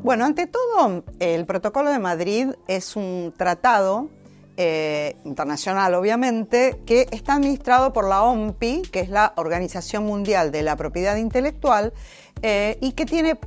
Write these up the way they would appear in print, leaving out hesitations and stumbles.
Bueno, ante todo, el Protocolo de Madrid es un tratado internacional, obviamente, que está administrado por la OMPI, que es la Organización Mundial de la Propiedad Intelectual, y que tiene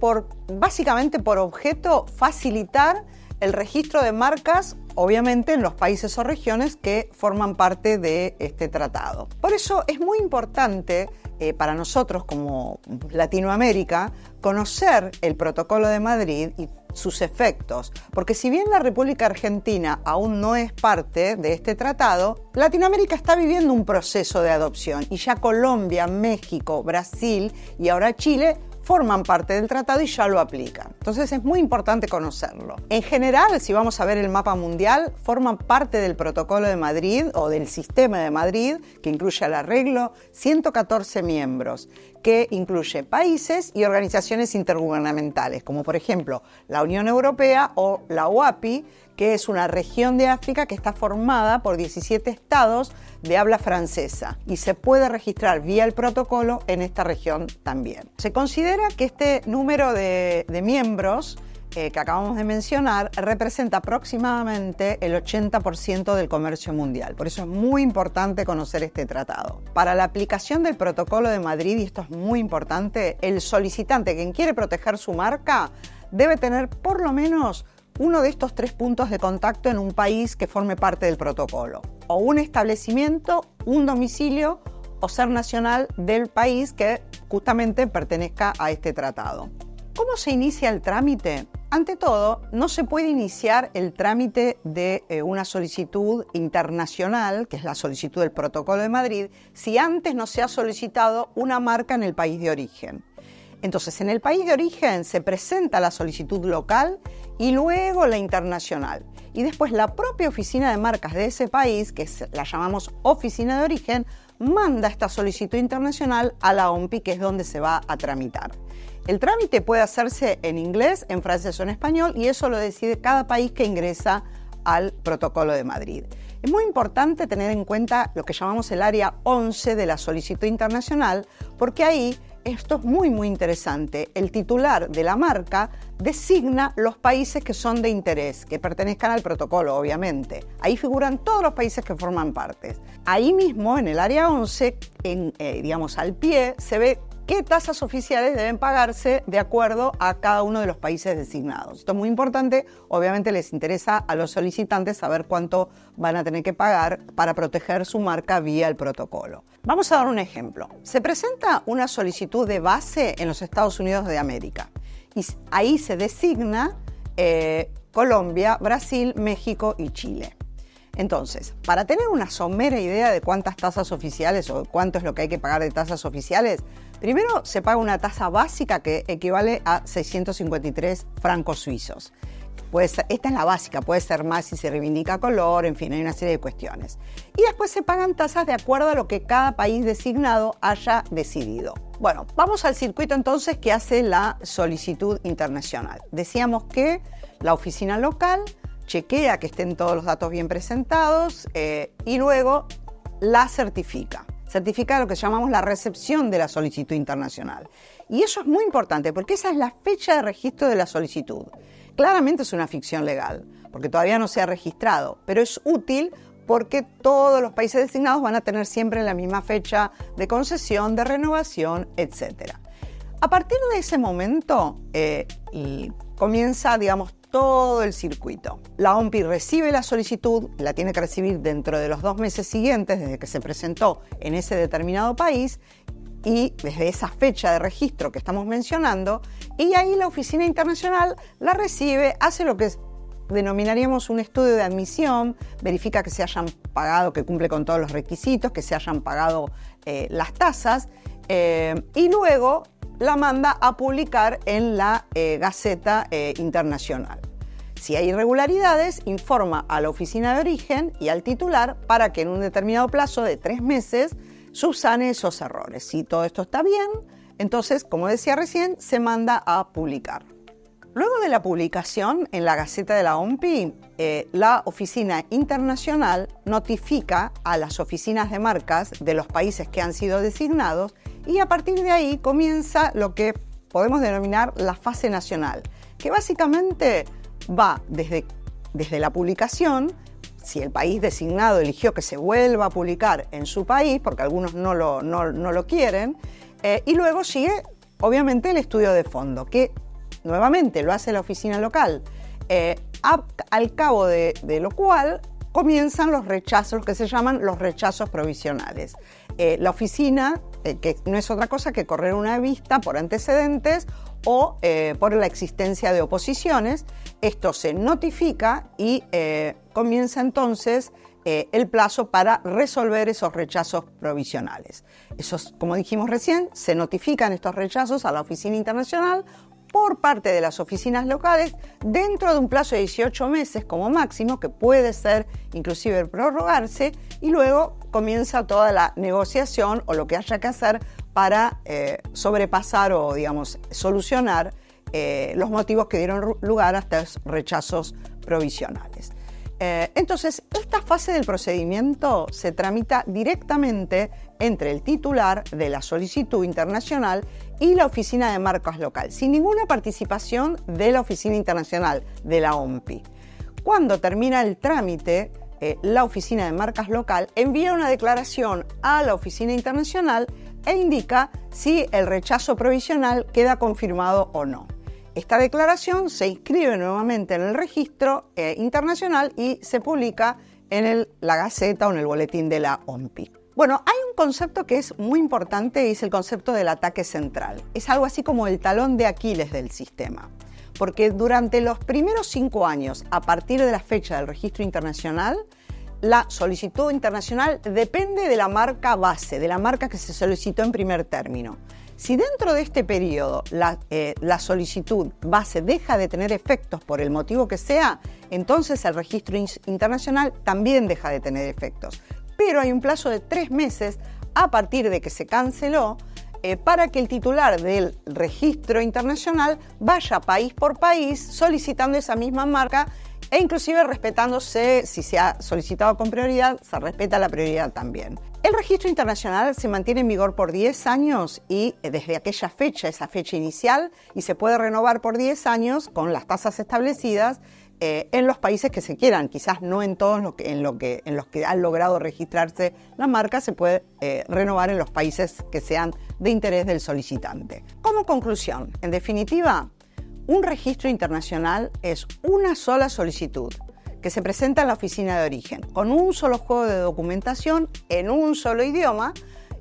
básicamente por objeto facilitar el registro de marcas, obviamente, en los países o regiones que forman parte de este tratado. Por eso es muy importante para nosotros como Latinoamérica conocer el Protocolo de Madrid y sus efectos, porque si bien la República Argentina aún no es parte de este tratado, Latinoamérica está viviendo un proceso de adopción y ya Colombia, México, Brasil y ahora Chile forman parte del tratado y ya lo aplican. Entonces es muy importante conocerlo. En general, si vamos a ver el mapa mundial, forman parte del Protocolo de Madrid o del Sistema de Madrid, que incluye al arreglo 114 miembros, que incluye países y organizaciones intergubernamentales, como por ejemplo la Unión Europea o la OAPI, que es una región de África que está formada por 17 estados de habla francesa y se puede registrar vía el protocolo en esta región también. Se considera que este número de miembros que acabamos de mencionar representa aproximadamente el 80% del comercio mundial. Por eso es muy importante conocer este tratado. Para la aplicación del Protocolo de Madrid, y esto es muy importante, el solicitante, quien quiere proteger su marca, debe tener por lo menos uno de estos 3 puntos de contacto en un país que forme parte del protocolo, o un establecimiento, un domicilio o ser nacional del país que justamente pertenezca a este tratado. ¿Cómo se inicia el trámite? Ante todo, no se puede iniciar el trámite de una solicitud internacional, que es la solicitud del Protocolo de Madrid, si antes no se ha solicitado una marca en el país de origen. Entonces, en el país de origen se presenta la solicitud local y luego la internacional. Y después la propia oficina de marcas de ese país, que la llamamos oficina de origen, manda esta solicitud internacional a la OMPI, que es donde se va a tramitar. El trámite puede hacerse en inglés, en francés o en español, y eso lo decide cada país que ingresa al Protocolo de Madrid. Es muy importante tener en cuenta lo que llamamos el área 11 de la solicitud internacional, porque ahí esto es muy interesante. El titular de la marca designa los países que son de interés, que pertenezcan al protocolo, obviamente. Ahí figuran todos los países que forman parte. Ahí mismo, en el área 11, digamos al pie, se ve qué tasas oficiales deben pagarse de acuerdo a cada uno de los países designados. Esto es muy importante, obviamente les interesa a los solicitantes saber cuánto van a tener que pagar para proteger su marca vía el protocolo. Vamos a dar un ejemplo. Se presenta una solicitud de base en los Estados Unidos de América y ahí se designa Colombia, Brasil, México y Chile. Entonces, para tener una somera idea de cuántas tasas oficiales o cuánto es lo que hay que pagar de tasas oficiales, primero se paga una tasa básica que equivale a 653 francos suizos. Esta es la básica, puede ser más si se reivindica color, en fin, hay una serie de cuestiones. Y después se pagan tasas de acuerdo a lo que cada país designado haya decidido. Bueno, vamos al circuito entonces que hace la solicitud internacional. Decíamos que la oficina local chequea que estén todos los datos bien presentados y luego la certifica. Certifica lo que llamamos la recepción de la solicitud internacional. Y eso es muy importante porque esa es la fecha de registro de la solicitud. Claramente es una ficción legal porque todavía no se ha registrado, pero es útil porque todos los países designados van a tener siempre la misma fecha de concesión, de renovación, etc. A partir de ese momento comienza, digamos, todo el circuito. La OMPI recibe la solicitud, la tiene que recibir dentro de los 2 meses siguientes desde que se presentó en ese determinado país y desde esa fecha de registro que estamos mencionando, y ahí la oficina internacional la recibe, hace lo que denominaríamos un estudio de admisión, verifica que se hayan pagado, que cumple con todos los requisitos, que se hayan pagado las tasas y luego la manda a publicar en la Gaceta Internacional. Si hay irregularidades, informa a la oficina de origen y al titular para que en un determinado plazo de 3 meses subsane esos errores. Si todo esto está bien, entonces, como decía recién, se manda a publicar. Luego de la publicación en la Gaceta de la OMPI, la Oficina Internacional notifica a las oficinas de marcas de los países que han sido designados y a partir de ahí comienza lo que podemos denominar la fase nacional, que básicamente va desde la publicación, si el país designado eligió que se vuelva a publicar en su país, porque algunos no lo quieren, y luego sigue, obviamente, el estudio de fondo, que nuevamente lo hace la oficina local, al cabo de lo cual comienzan los rechazos, los que se llaman los rechazos provisionales. La oficina, que no es otra cosa que correr una vista por antecedentes o por la existencia de oposiciones, esto se notifica y comienza entonces el plazo para resolver esos rechazos provisionales. Esos, como dijimos recién, se notifican estos rechazos a la oficina internacional por parte de las oficinas locales dentro de un plazo de 18 meses como máximo, que puede ser inclusive prorrogarse, y luego comienza toda la negociación o lo que haya que hacer para sobrepasar o, digamos, solucionar los motivos que dieron lugar a estos rechazos provisionales. Entonces, esta fase del procedimiento se tramita directamente entre el titular de la solicitud internacional y la oficina de marcas local, sin ninguna participación de la oficina internacional, de la OMPI. Cuando termina el trámite, la oficina de marcas local envía una declaración a la oficina internacional e indica si el rechazo provisional queda confirmado o no. Esta declaración se inscribe nuevamente en el registro internacional y se publica en la Gaceta o en el boletín de la OMPI. Bueno, hay un concepto que es muy importante y es el concepto del ataque central. Es algo así como el talón de Aquiles del sistema, porque durante los primeros 5 años, a partir de la fecha del registro internacional, la solicitud internacional depende de la marca base, de la marca que se solicitó en primer término. Si dentro de este periodo la solicitud base deja de tener efectos por el motivo que sea, entonces el registro internacional también deja de tener efectos. Pero hay un plazo de 3 meses a partir de que se canceló para que el titular del registro internacional vaya país por país solicitando esa misma marca e inclusive respetándose, si se ha solicitado con prioridad, se respeta la prioridad también. El registro internacional se mantiene en vigor por 10 años y desde aquella fecha, esa fecha inicial, y se puede renovar por 10 años con las tasas establecidas en los países que se quieran. Quizás no en todos en los que han logrado registrarse la marca, se puede renovar en los países que sean de interés del solicitante. Como conclusión, en definitiva, un registro internacional es una sola solicitud que se presenta en la oficina de origen, con un solo juego de documentación en un solo idioma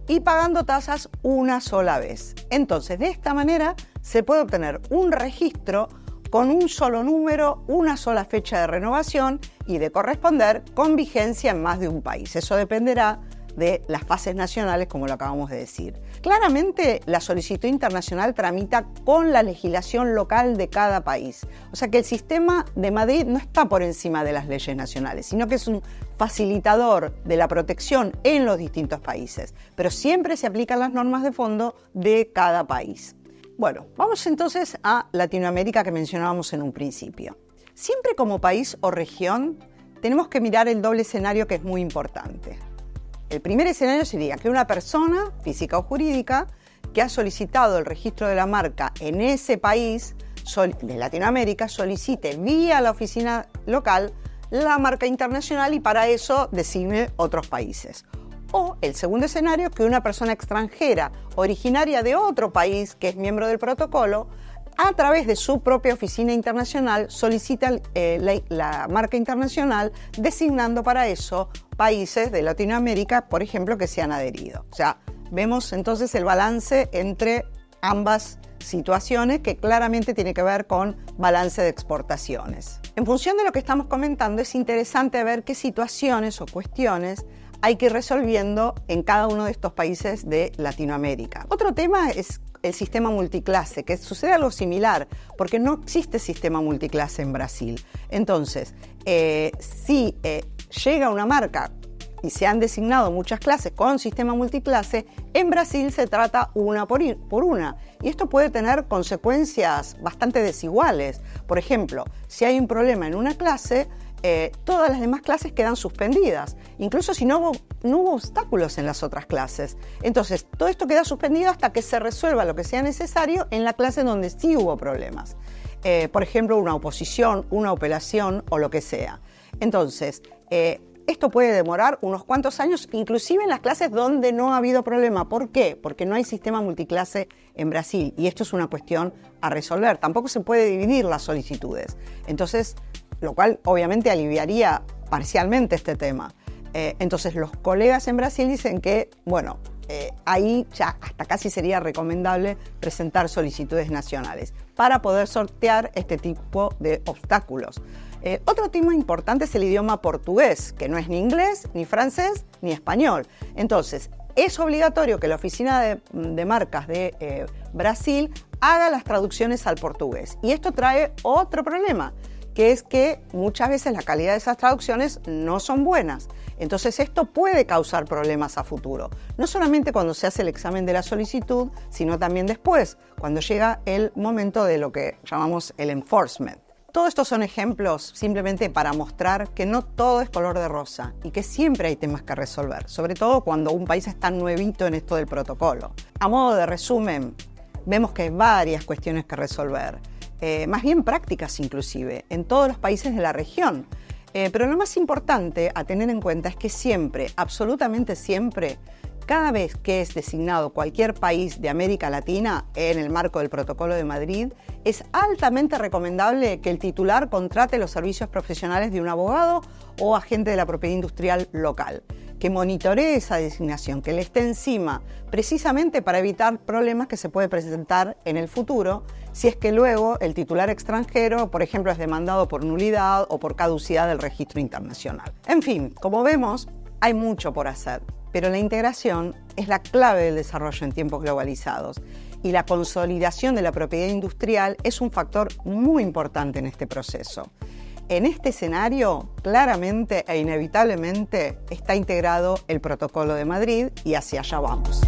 y pagando tasas una sola vez. Entonces, de esta manera se puede obtener un registro con un solo número, una sola fecha de renovación y de corresponder con vigencia en más de un país. Eso dependerá de las fases nacionales, como lo acabamos de decir. Claramente, la solicitud internacional tramita con la legislación local de cada país. O sea que el sistema de Madrid no está por encima de las leyes nacionales, sino que es un facilitador de la protección en los distintos países. Pero siempre se aplican las normas de fondo de cada país. Bueno, vamos entonces a Latinoamérica, que mencionábamos en un principio. Siempre como país o región tenemos que mirar el doble escenario, que es muy importante. El primer escenario sería que una persona, física o jurídica, que ha solicitado el registro de la marca en ese país de Latinoamérica, solicite vía la oficina local la marca internacional y para eso designe otros países. O el segundo escenario, que una persona extranjera originaria de otro país que es miembro del protocolo, a través de su propia oficina internacional solicita la marca internacional, designando para eso países de Latinoamérica, por ejemplo, que se han adherido. O sea, vemos entonces el balance entre ambas situaciones, que claramente tiene que ver con balance de exportaciones. En función de lo que estamos comentando, es interesante ver qué situaciones o cuestiones hay que ir resolviendo en cada uno de estos países de Latinoamérica. Otro tema es el sistema multiclase, que sucede algo similar, porque no existe sistema multiclase en Brasil. Entonces, si llega una marca y se han designado muchas clases con sistema multiclase, en Brasil se trata una por una. Y esto puede tener consecuencias bastante desiguales. Por ejemplo, si hay un problema en una clase, todas las demás clases quedan suspendidas, incluso si no hubo obstáculos en las otras clases. Entonces, todo esto queda suspendido hasta que se resuelva lo que sea necesario en la clase donde sí hubo problemas. por ejemplo, una oposición, una apelación o lo que sea. Entonces, esto puede demorar unos cuantos años, inclusive en las clases donde no ha habido problema. ¿Por qué? Porque no hay sistema multiclase en Brasil y esto es una cuestión a resolver. Tampoco se puede dividir las solicitudes. Entonces, lo cual obviamente aliviaría parcialmente este tema. Entonces, los colegas en Brasil dicen que, bueno, ahí ya hasta casi sería recomendable presentar solicitudes nacionales para poder sortear este tipo de obstáculos. Otro tema importante es el idioma portugués, que no es ni inglés, ni francés, ni español. Entonces, es obligatorio que la Oficina de Marcas de Brasil haga las traducciones al portugués. Y esto trae otro problema, que es que muchas veces la calidad de esas traducciones no son buenas. Entonces esto puede causar problemas a futuro, no solamente cuando se hace el examen de la solicitud, sino también después, cuando llega el momento de lo que llamamos el enforcement. Todos estos son ejemplos simplemente para mostrar que no todo es color de rosa y que siempre hay temas que resolver, sobre todo cuando un país está nuevito en esto del protocolo. A modo de resumen, vemos que hay varias cuestiones que resolver, más bien prácticas inclusive, en todos los países de la región. Pero lo más importante a tener en cuenta es que siempre, absolutamente siempre, cada vez que es designado cualquier país de América Latina en el marco del Protocolo de Madrid, es altamente recomendable que el titular contrate los servicios profesionales de un abogado o agente de la propiedad industrial local, que monitoree esa designación, que le esté encima, precisamente para evitar problemas que se pueden presentar en el futuro si es que luego el titular extranjero, por ejemplo, es demandado por nulidad o por caducidad del registro internacional. En fin, como vemos, hay mucho por hacer, pero la integración es la clave del desarrollo en tiempos globalizados y la consolidación de la propiedad industrial es un factor muy importante en este proceso. En este escenario, claramente e inevitablemente está integrado el Protocolo de Madrid y hacia allá vamos.